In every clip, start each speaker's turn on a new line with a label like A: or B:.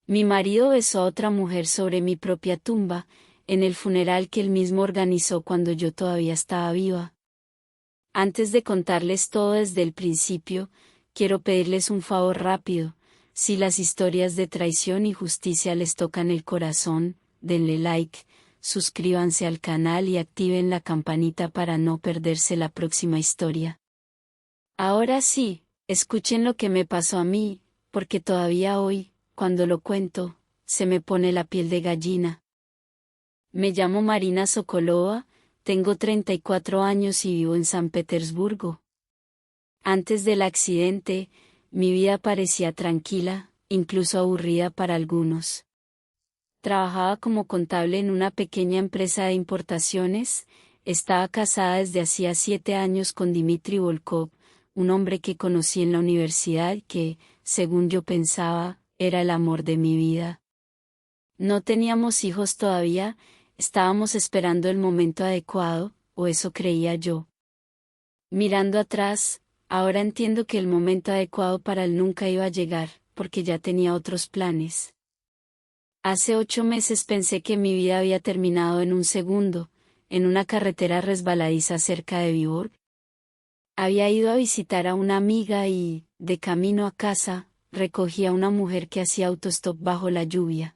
A: Mi marido besó a otra mujer sobre mi propia tumba, en el funeral que él mismo organizó cuando yo todavía estaba viva. Antes de contarles todo desde el principio, quiero pedirles un favor rápido. Si las historias de traición y justicia les tocan el corazón, denle like, suscríbanse al canal y activen la campanita para no perderse la próxima historia. Ahora sí, escuchen lo que me pasó a mí, porque todavía hoy, cuando lo cuento, se me pone la piel de gallina. Me llamo Marina Sokolova, tengo 34 años y vivo en San Petersburgo. Antes del accidente, mi vida parecía tranquila, incluso aburrida para algunos. Trabajaba como contable en una pequeña empresa de importaciones, estaba casada desde hacía 7 años con Dmitry Volkov, un hombre que conocí en la universidad que, según yo pensaba, era el amor de mi vida. No teníamos hijos todavía, estábamos esperando el momento adecuado, o eso creía yo. Mirando atrás, ahora entiendo que el momento adecuado para él nunca iba a llegar, porque ya tenía otros planes. Hace 8 meses pensé que mi vida había terminado en un segundo, en una carretera resbaladiza cerca de Viborg. Había ido a visitar a una amiga y, de camino a casa, recogí a una mujer que hacía autostop bajo la lluvia.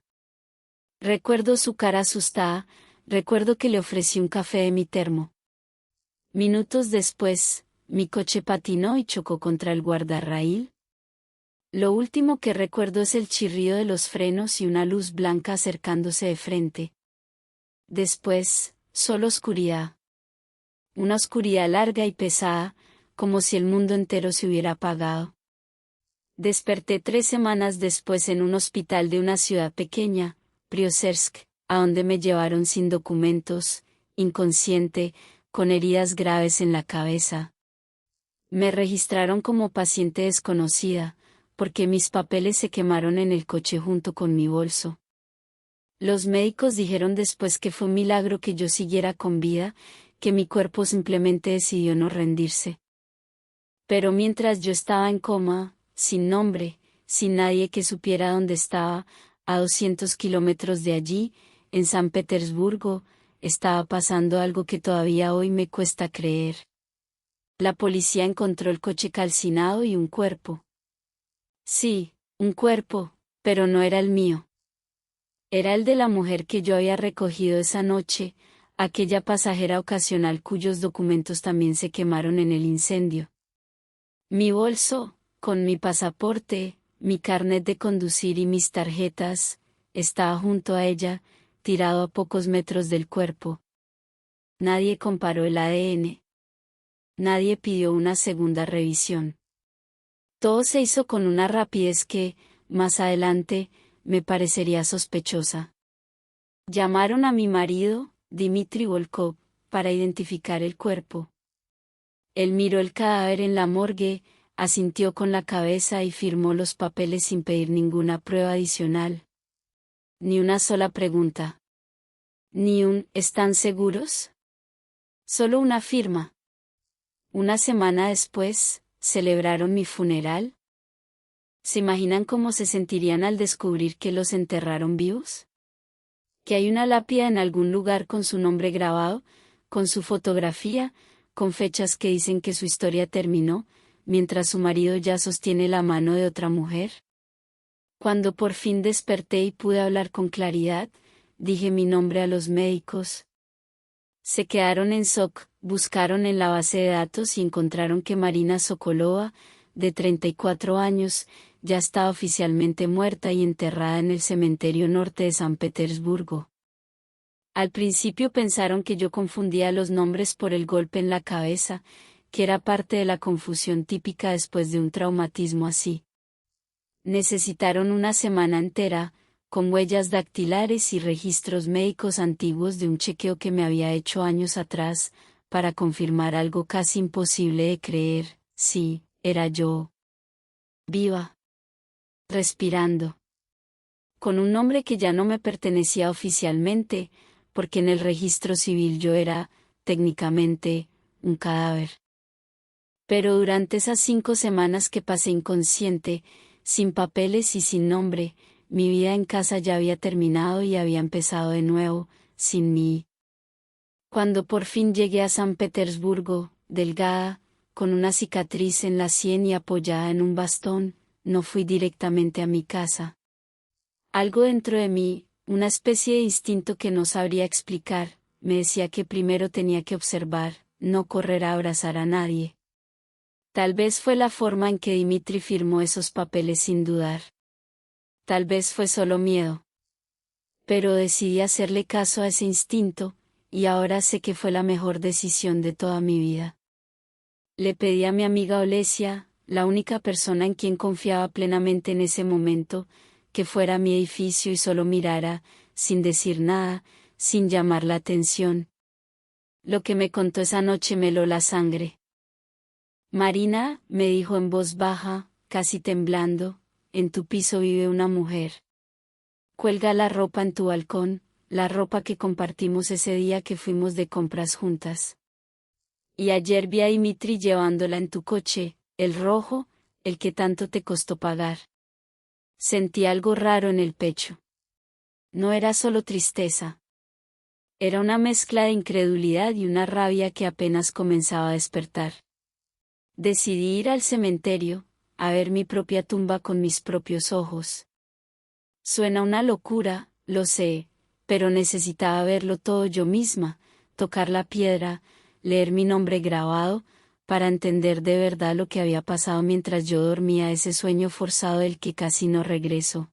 A: Recuerdo su cara asustada, recuerdo que le ofrecí un café de mi termo. Minutos después, mi coche patinó y chocó contra el guardarraíl. Lo último que recuerdo es el chirrido de los frenos y una luz blanca acercándose de frente. Después, solo oscuridad. Una oscuridad larga y pesada, como si el mundo entero se hubiera apagado. Desperté 3 semanas después en un hospital de una ciudad pequeña, Priozersk, a donde me llevaron sin documentos, inconsciente, con heridas graves en la cabeza. Me registraron como paciente desconocida, porque mis papeles se quemaron en el coche junto con mi bolso. Los médicos dijeron después que fue un milagro que yo siguiera con vida, que mi cuerpo simplemente decidió no rendirse. Pero mientras yo estaba en coma, sin nombre, sin nadie que supiera dónde estaba, a 200 kilómetros de allí, en San Petersburgo, estaba pasando algo que todavía hoy me cuesta creer. La policía encontró el coche calcinado y un cuerpo. Sí, un cuerpo, pero no era el mío. Era el de la mujer que yo había recogido esa noche, aquella pasajera ocasional cuyos documentos también se quemaron en el incendio. Mi bolso, con mi pasaporte, mi carnet de conducir y mis tarjetas, estaba junto a ella, tirado a pocos metros del cuerpo. Nadie comparó el ADN. Nadie pidió una segunda revisión. Todo se hizo con una rapidez que, más adelante, me parecería sospechosa. Llamaron a mi marido, Dmitry Volkov, para identificar el cuerpo. Él miró el cadáver en la morgue, asintió con la cabeza y firmó los papeles sin pedir ninguna prueba adicional. Ni una sola pregunta. Ni un ¿están seguros? Solo una firma. Una semana después, celebraron mi funeral. ¿Se imaginan cómo se sentirían al descubrir que los enterraron vivos? Que hay una lápida en algún lugar con su nombre grabado, con su fotografía, con fechas que dicen que su historia terminó, mientras su marido ya sostiene la mano de otra mujer. Cuando por fin desperté y pude hablar con claridad, dije mi nombre a los médicos. Se quedaron en shock, buscaron en la base de datos y encontraron que Marina Sokolova, de 34 años, ya estaba oficialmente muerta y enterrada en el cementerio norte de San Petersburgo. Al principio pensaron que yo confundía los nombres por el golpe en la cabeza, que era parte de la confusión típica después de un traumatismo así. Necesitaron una semana entera, con huellas dactilares y registros médicos antiguos de un chequeo que me había hecho años atrás, para confirmar algo casi imposible de creer: sí, era yo. Viva. Respirando. Con un nombre que ya no me pertenecía oficialmente, porque en el registro civil yo era, técnicamente, un cadáver. Pero durante esas 5 semanas que pasé inconsciente, sin papeles y sin nombre, mi vida en casa ya había terminado y había empezado de nuevo, sin mí. Cuando por fin llegué a San Petersburgo, delgada, con una cicatriz en la sien y apoyada en un bastón, no fui directamente a mi casa. Algo dentro de mí, una especie de instinto que no sabría explicar, me decía que primero tenía que observar, no correr a abrazar a nadie. Tal vez fue la forma en que Dmitri firmó esos papeles sin dudar. Tal vez fue solo miedo. Pero decidí hacerle caso a ese instinto, y ahora sé que fue la mejor decisión de toda mi vida. Le pedí a mi amiga Olesia, la única persona en quien confiaba plenamente en ese momento, que fuera a mi edificio y solo mirara, sin decir nada, sin llamar la atención. Lo que me contó esa noche me heló la sangre. Marina, me dijo en voz baja, casi temblando, en tu piso vive una mujer. Cuelga la ropa en tu balcón, la ropa que compartimos ese día que fuimos de compras juntas. Y ayer vi a Dmitri llevándola en tu coche, el rojo, el que tanto te costó pagar. Sentí algo raro en el pecho. No era solo tristeza. Era una mezcla de incredulidad y una rabia que apenas comenzaba a despertar. Decidí ir al cementerio, a ver mi propia tumba con mis propios ojos. Suena una locura, lo sé, pero necesitaba verlo todo yo misma, tocar la piedra, leer mi nombre grabado, para entender de verdad lo que había pasado mientras yo dormía ese sueño forzado del que casi no regreso.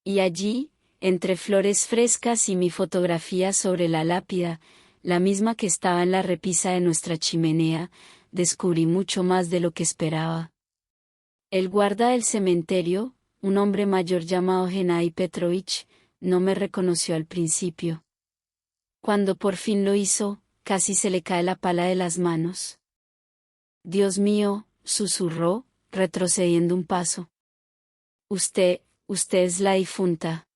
A: Y allí, entre flores frescas y mi fotografía sobre la lápida, la misma que estaba en la repisa de nuestra chimenea, descubrí mucho más de lo que esperaba. El guarda del cementerio, un hombre mayor llamado Gennady Petrovich, no me reconoció al principio. Cuando por fin lo hizo, casi se le cae la pala de las manos. Dios mío, susurró, retrocediendo un paso. Usted es la difunta.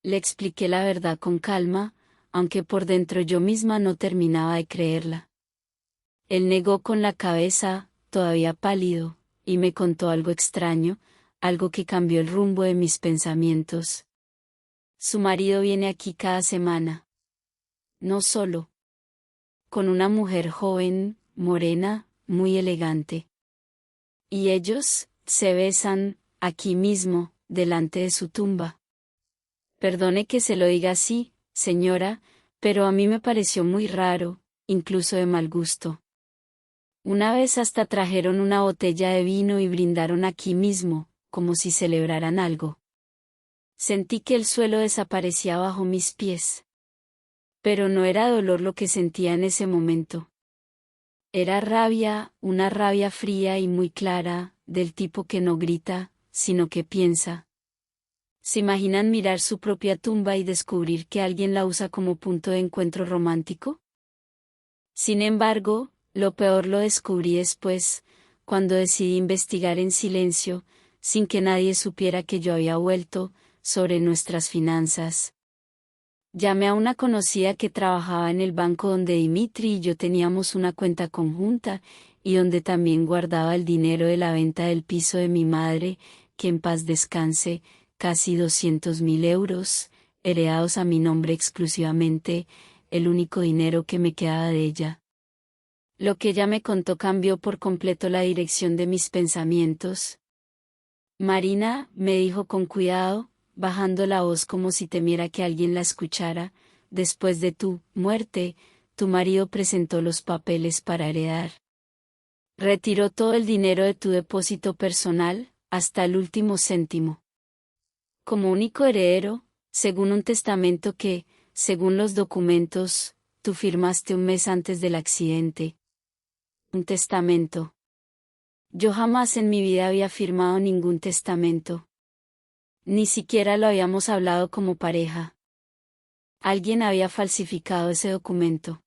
A: Le expliqué la verdad con calma, aunque por dentro yo misma no terminaba de creerla. Él negó con la cabeza, todavía pálido, y me contó algo extraño, algo que cambió el rumbo de mis pensamientos. Su marido viene aquí cada semana. No solo. Con una mujer joven, morena, muy elegante. Y ellos, se besan, aquí mismo, delante de su tumba. Perdone que se lo diga así, señora, pero a mí me pareció muy raro, incluso de mal gusto. Una vez hasta trajeron una botella de vino y brindaron aquí mismo, como si celebraran algo. Sentí que el suelo desaparecía bajo mis pies. Pero no era dolor lo que sentía en ese momento. Era rabia, una rabia fría y muy clara, del tipo que no grita, sino que piensa. ¿Se imaginan mirar su propia tumba y descubrir que alguien la usa como punto de encuentro romántico? Sin embargo, lo peor lo descubrí después, cuando decidí investigar en silencio, sin que nadie supiera que yo había vuelto, sobre nuestras finanzas. Llamé a una conocida que trabajaba en el banco donde Dmitri y yo teníamos una cuenta conjunta, y donde también guardaba el dinero de la venta del piso de mi madre, que en paz descanse, casi 200.000 euros, heredados a mi nombre exclusivamente, el único dinero que me quedaba de ella. Lo que ella me contó cambió por completo la dirección de mis pensamientos. Marina, me dijo con cuidado, bajando la voz como si temiera que alguien la escuchara, después de tu muerte, tu marido presentó los papeles para heredar. Retiró todo el dinero de tu depósito personal, hasta el último céntimo. Como único heredero, según un testamento que, según los documentos, tú firmaste un mes antes del accidente. Un testamento. Yo jamás en mi vida había firmado ningún testamento. Ni siquiera lo habíamos hablado como pareja. Alguien había falsificado ese documento.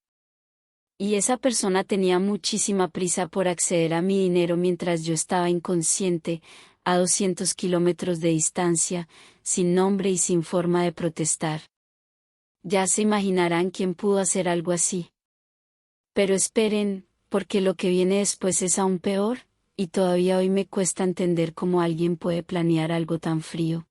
A: Y esa persona tenía muchísima prisa por acceder a mi dinero mientras yo estaba inconsciente, a 200 kilómetros de distancia, sin nombre y sin forma de protestar. Ya se imaginarán quién pudo hacer algo así. Pero esperen, porque lo que viene después es aún peor, y todavía hoy me cuesta entender cómo alguien puede planear algo tan frío.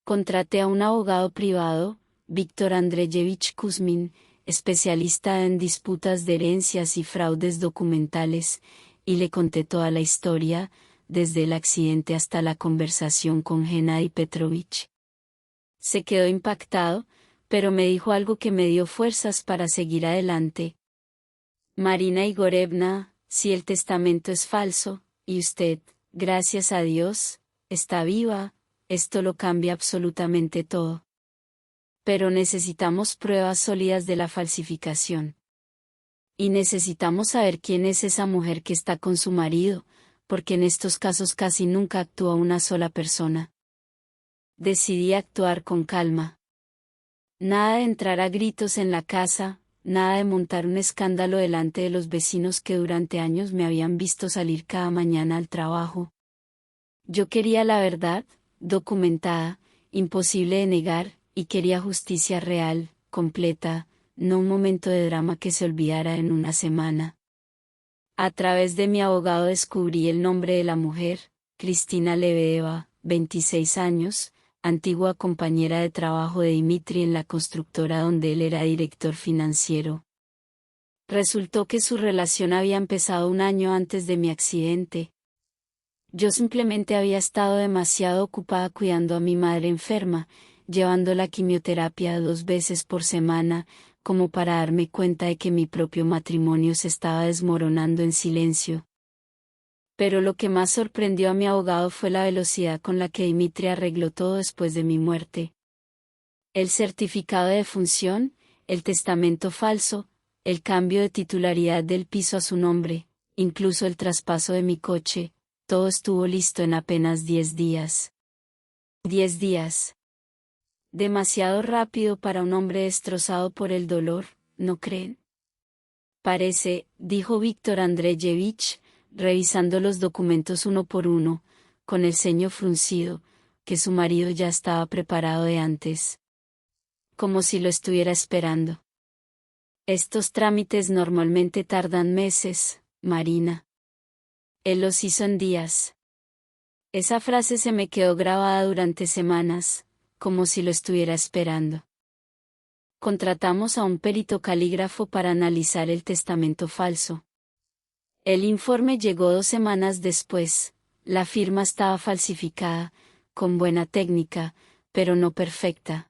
A: Contraté a un abogado privado, Víctor Andreyevich Kuzmin, especialista en disputas de herencias y fraudes documentales, y le conté toda la historia, desde el accidente hasta la conversación con Gennady Petrovich. Se quedó impactado, pero me dijo algo que me dio fuerzas para seguir adelante. Marina Igorevna, si el testamento es falso, y usted, gracias a Dios, está viva, esto lo cambia absolutamente todo. Pero necesitamos pruebas sólidas de la falsificación. Y necesitamos saber quién es esa mujer que está con su marido, porque en estos casos casi nunca actúa una sola persona. Decidí actuar con calma. Nada de entrar a gritos en la casa, nada de montar un escándalo delante de los vecinos que durante años me habían visto salir cada mañana al trabajo. Yo quería la verdad, documentada, imposible de negar, y quería justicia real, completa, no un momento de drama que se olvidara en una semana. A través de mi abogado descubrí el nombre de la mujer, Cristina Lebedeva, 26 años, antigua compañera de trabajo de Dmitri en la constructora donde él era director financiero. Resultó que su relación había empezado un año antes de mi accidente. Yo simplemente había estado demasiado ocupada cuidando a mi madre enferma, llevando la quimioterapia 2 veces por semana, como para darme cuenta de que mi propio matrimonio se estaba desmoronando en silencio. Pero lo que más sorprendió a mi abogado fue la velocidad con la que Dmitri arregló todo después de mi muerte. El certificado de defunción, el testamento falso, el cambio de titularidad del piso a su nombre, incluso el traspaso de mi coche, todo estuvo listo en apenas 10 días. 10 días. Demasiado rápido para un hombre destrozado por el dolor, ¿no creen? Parece, dijo Víctor Andreyevich, revisando los documentos uno por uno, con el ceño fruncido, que su marido ya estaba preparado de antes. Como si lo estuviera esperando. Estos trámites normalmente tardan meses, Marina. Él los hizo en días. Esa frase se me quedó grabada durante semanas, como si lo estuviera esperando. Contratamos a un perito calígrafo para analizar el testamento falso. El informe llegó 2 semanas después, la firma estaba falsificada, con buena técnica, pero no perfecta.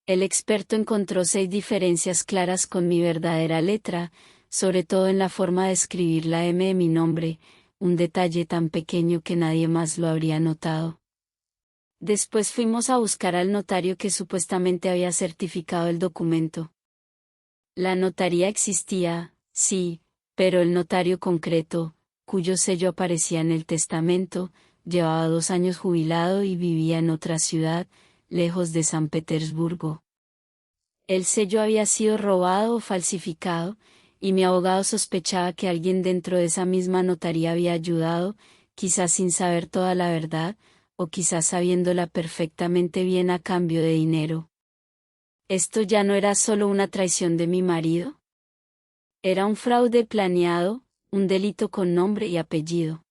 A: El experto encontró 6 diferencias claras con mi verdadera letra, sobre todo en la forma de escribir la M de mi nombre, un detalle tan pequeño que nadie más lo habría notado. Después fuimos a buscar al notario que supuestamente había certificado el documento. La notaría existía, sí, pero el notario concreto, cuyo sello aparecía en el testamento, llevaba 2 años jubilado y vivía en otra ciudad, lejos de San Petersburgo. El sello había sido robado o falsificado, y mi abogado sospechaba que alguien dentro de esa misma notaría había ayudado, quizás sin saber toda la verdad, o quizás sabiéndola perfectamente bien a cambio de dinero. ¿Esto ya no era solo una traición de mi marido? Era un fraude planeado, un delito con nombre y apellido.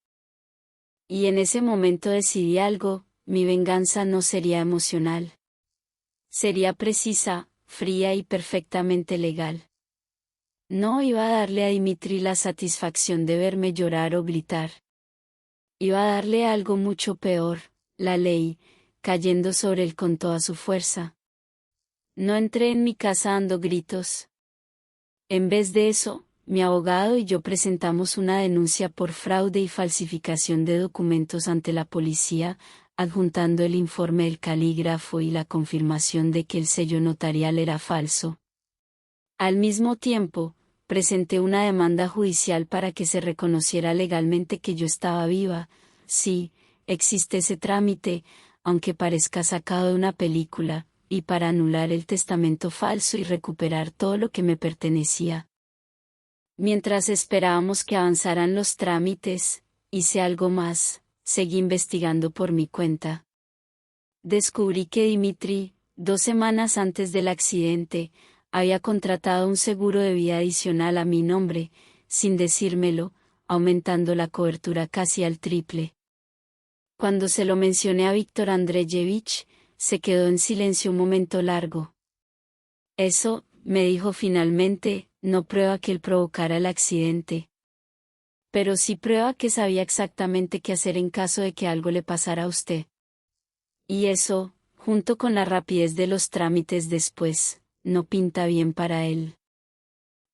A: Y en ese momento decidí algo, mi venganza no sería emocional. Sería precisa, fría y perfectamente legal. No iba a darle a Dmitri la satisfacción de verme llorar o gritar. Iba a darle algo mucho peor, la ley, cayendo sobre él con toda su fuerza. No entré en mi casa dando gritos. En vez de eso, mi abogado y yo presentamos una denuncia por fraude y falsificación de documentos ante la policía, adjuntando el informe del calígrafo y la confirmación de que el sello notarial era falso. Al mismo tiempo, presenté una demanda judicial para que se reconociera legalmente que yo estaba viva. Sí, existe ese trámite, aunque parezca sacado de una película, y para anular el testamento falso y recuperar todo lo que me pertenecía. Mientras esperábamos que avanzaran los trámites, hice algo más, seguí investigando por mi cuenta. Descubrí que Dmitri, 2 semanas antes del accidente, había contratado un seguro de vida adicional a mi nombre, sin decírmelo, aumentando la cobertura casi al triple. Cuando se lo mencioné a Víctor Andreyevich, se quedó en silencio un momento largo. Eso, me dijo finalmente, no prueba que él provocara el accidente. Pero sí prueba que sabía exactamente qué hacer en caso de que algo le pasara a usted. Y eso, junto con la rapidez de los trámites después, no pinta bien para él.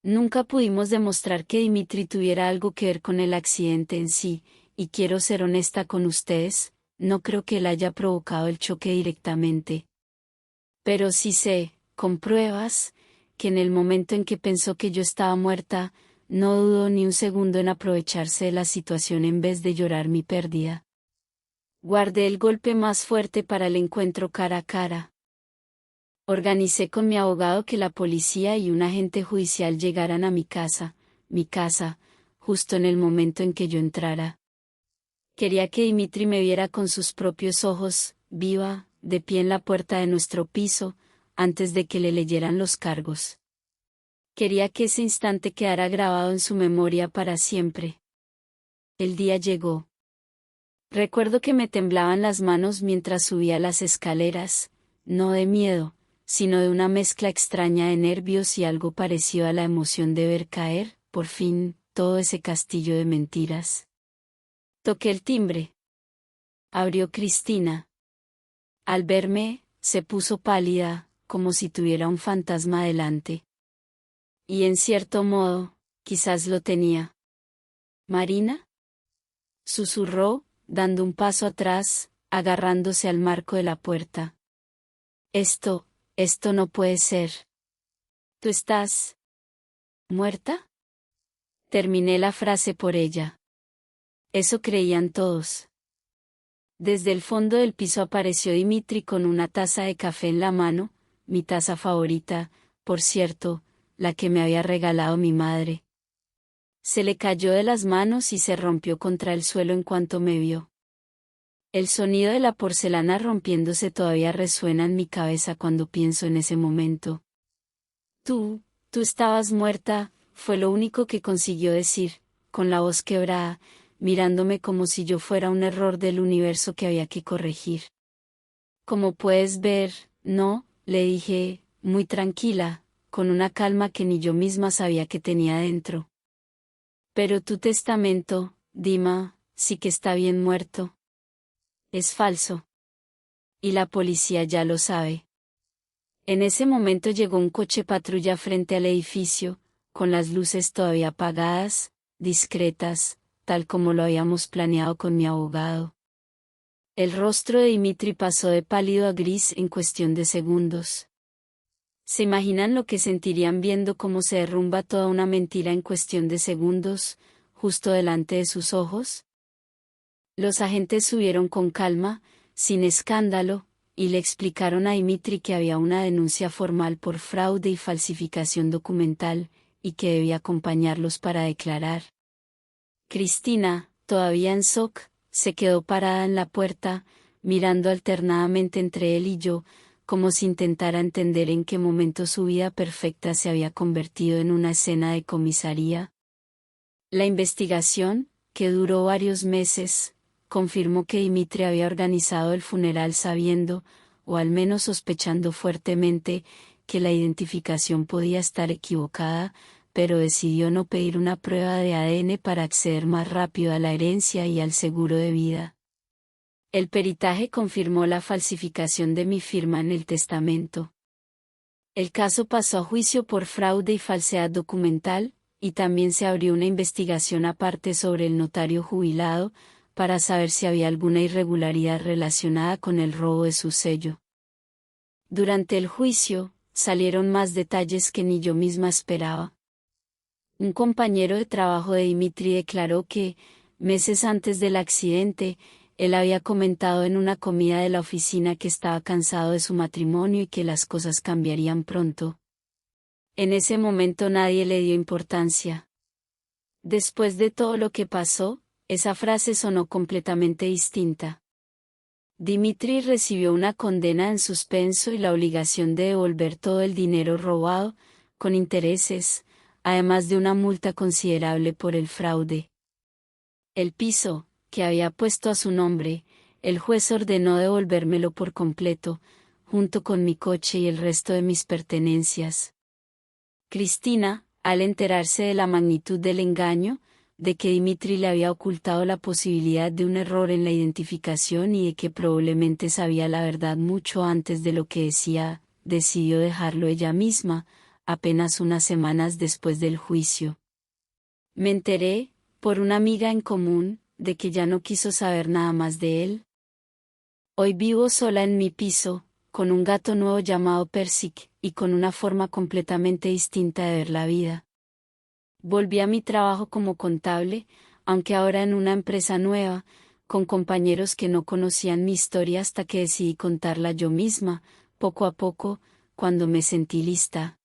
A: Nunca pudimos demostrar que Dimitri tuviera algo que ver con el accidente en sí, y quiero ser honesta con ustedes, no creo que él haya provocado el choque directamente. Pero sí sé, con pruebas, que en el momento en que pensó que yo estaba muerta, no dudó ni un segundo en aprovecharse de la situación en vez de llorar mi pérdida. Guardé el golpe más fuerte para el encuentro cara a cara. Organicé con mi abogado que la policía y un agente judicial llegaran a mi casa, justo en el momento en que yo entrara. Quería que Dimitri me viera con sus propios ojos, viva, de pie en la puerta de nuestro piso, antes de que le leyeran los cargos. Quería que ese instante quedara grabado en su memoria para siempre. El día llegó. Recuerdo que me temblaban las manos mientras subía las escaleras, no de miedo, sino de una mezcla extraña de nervios y algo parecido a la emoción de ver caer, por fin, todo ese castillo de mentiras. Toqué el timbre. Abrió Cristina. Al verme, se puso pálida, como si tuviera un fantasma delante. Y en cierto modo, quizás lo tenía. ¿Marina? Susurró, dando un paso atrás, agarrándose al marco de la puerta. Esto no puede ser. ¿Tú estás muerta? Terminé la frase por ella. Eso creían todos. Desde el fondo del piso apareció Dimitri con una taza de café en la mano, mi taza favorita, por cierto, la que me había regalado mi madre. Se le cayó de las manos y se rompió contra el suelo en cuanto me vio. El sonido de la porcelana rompiéndose todavía resuena en mi cabeza cuando pienso en ese momento. Tú estabas muerta, fue lo único que consiguió decir, con la voz quebrada, mirándome como si yo fuera un error del universo que había que corregir. Como puedes ver, no, le dije, muy tranquila, con una calma que ni yo misma sabía que tenía dentro. Pero tu testamento, Dima, sí que está bien muerto. Es falso. Y la policía ya lo sabe. En ese momento llegó un coche patrulla frente al edificio, con las luces todavía apagadas, discretas, tal como lo habíamos planeado con mi abogado. El rostro de Dimitri pasó de pálido a gris en cuestión de segundos. ¿Se imaginan lo que sentirían viendo cómo se derrumba toda una mentira en cuestión de segundos, justo delante de sus ojos? Los agentes subieron con calma, sin escándalo, y le explicaron a Dimitri que había una denuncia formal por fraude y falsificación documental, y que debía acompañarlos para declarar. Cristina, todavía en shock, se quedó parada en la puerta, mirando alternadamente entre él y yo, como si intentara entender en qué momento su vida perfecta se había convertido en una escena de comisaría. La investigación, que duró varios meses, confirmó que Dimitri había organizado el funeral sabiendo, o al menos sospechando fuertemente, que la identificación podía estar equivocada, pero decidió no pedir una prueba de ADN para acceder más rápido a la herencia y al seguro de vida. El peritaje confirmó la falsificación de mi firma en el testamento. El caso pasó a juicio por fraude y falsedad documental, y también se abrió una investigación aparte sobre el notario jubilado, para saber si había alguna irregularidad relacionada con el robo de su sello. Durante el juicio, salieron más detalles que ni yo misma esperaba. Un compañero de trabajo de Dimitri declaró que, meses antes del accidente, él había comentado en una comida de la oficina que estaba cansado de su matrimonio y que las cosas cambiarían pronto. En ese momento nadie le dio importancia. Después de todo lo que pasó, esa frase sonó completamente distinta. Dimitri recibió una condena en suspenso y la obligación de devolver todo el dinero robado, con intereses, además de una multa considerable por el fraude. El piso, que había puesto a su nombre, El juez ordenó devolvérmelo por completo, junto con mi coche y el resto de mis pertenencias. Cristina, al enterarse de la magnitud del engaño, de que Dimitri le había ocultado la posibilidad de un error en la identificación y de que probablemente sabía la verdad mucho antes de lo que decía, decidió dejarlo ella misma, apenas unas semanas después del juicio. Me enteré, por una amiga en común, de que ya no quiso saber nada más de él. Hoy vivo sola en mi piso, con un gato nuevo llamado Persic, y con una forma completamente distinta de ver la vida. Volví a mi trabajo como contable, aunque ahora en una empresa nueva, con compañeros que no conocían mi historia hasta que decidí contarla yo misma, poco a poco, cuando me sentí lista.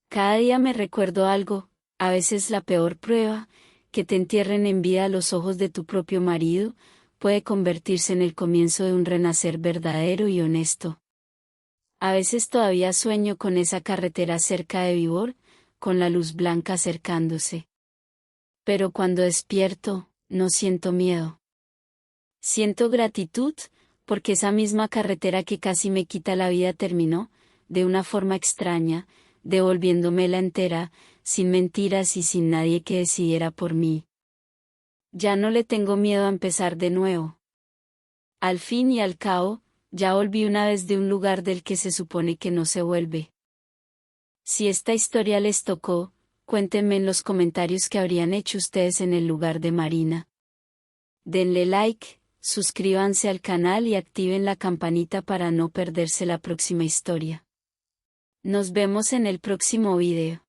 A: Cada día me recuerdo algo, a veces la peor prueba, que te entierren en vida a los ojos de tu propio marido, puede convertirse en el comienzo de un renacer verdadero y honesto. A veces todavía sueño con esa carretera cerca de Vivor, con la luz blanca acercándose. Pero cuando despierto, no siento miedo. Siento gratitud, porque esa misma carretera que casi me quita la vida terminó, de una forma extraña, devolviéndomela entera, sin mentiras y sin nadie que decidiera por mí. Ya no le tengo miedo a empezar de nuevo. Al fin y al cabo, ya volví una vez de un lugar del que se supone que no se vuelve. Si esta historia les tocó, cuéntenme en los comentarios qué habrían hecho ustedes en el lugar de Marina. Denle like, suscríbanse al canal y activen la campanita para no perderse la próxima historia. Nos vemos en el próximo video.